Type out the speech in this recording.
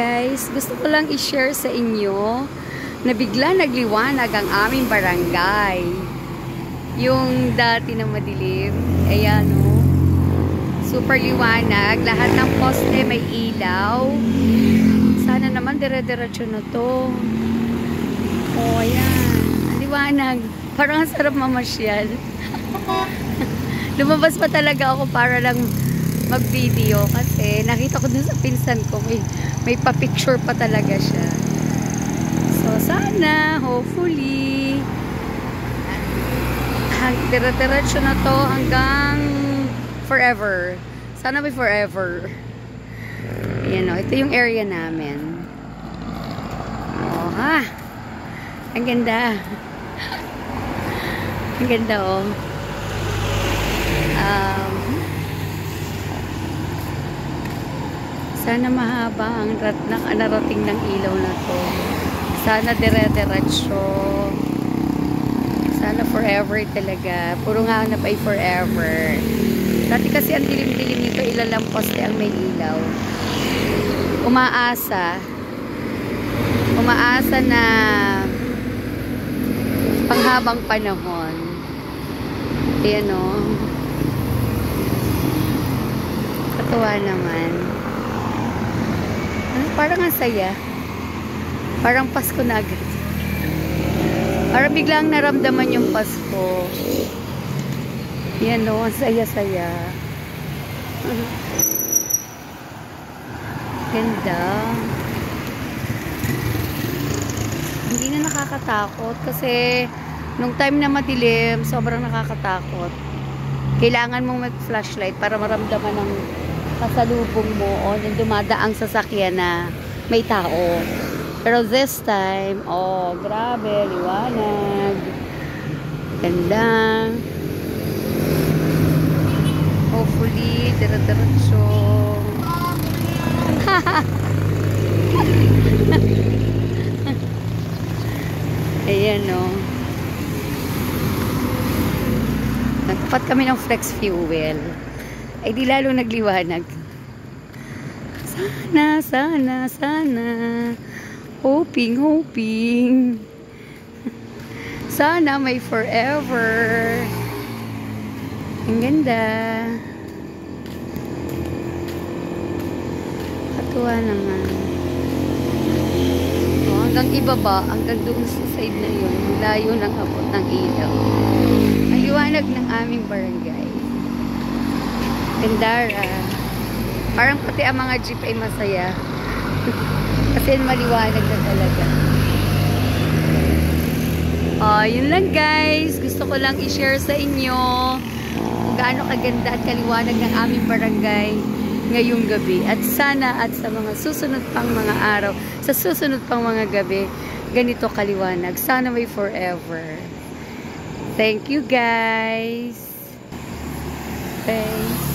guys, gusto ko lang i-share sa inyo na bigla nagliwanag ang aming barangay. Yung dati na madilim, ayan o, super liwanag, lahat ng poste may ilaw. Sana naman dire-diretso na to. O ayan, ang liwanag, parang ang sarap mamasyal. Lumabas pa talaga ako para lang mag-video kasi nakita ko dun sa pinsan ko may pa-picture pa talaga siya. So sana hopefully dire-diretso na to hanggang forever. Sana may forever. Ayan o, ito yung area namin. Oh ha, ang ganda. Ang ganda oh. Sana mahaba ang narating ng ilaw na to. Sana dire-diretso. Sana forever talaga. Puro nga na ay forever. Dati kasi ang dilim-dilim nito, ilalang poste ang may ilaw. Umaasa na panghabang panahon. Ayan o. Katuwa naman. Parang ang saya. Parang Pasko na agad. Parang biglang naramdaman yung Pasko. Yan o, ang saya-saya. Ganda. Hindi na nakakatakot kasi nung time na madilim, sobrang nakakatakot. Kailangan mong mag-flashlight para maramdaman ng kasalubong mo o yung dumadaang sasakyan na may tao. Pero this time, oh, grabe, liwanag. Ganda. Hopefully, dire-diretso. Ayan, oh. Nagtapat kami ng flex fuel. Ay di lalo nagliwanag. Sana. Hoping. Sana may forever. Ang ganda. Katuwa naman. O, hanggang ibaba, hanggang doon sa side na yun. Layo ng abot ng ilaw. Ang liwanag ng aming barangay. Gandara. Parang pati ang mga jeep ay masaya. Kasi maliwanag na talaga. Yun lang guys. Gusto ko lang i-share sa inyo kung gaano kaganda at kaliwanag ng aming barangay ngayong gabi. At sana at sa mga susunod pang mga araw, sa susunod pang mga gabi, ganito kaliwanag. Sana may forever. Thank you guys. Thanks.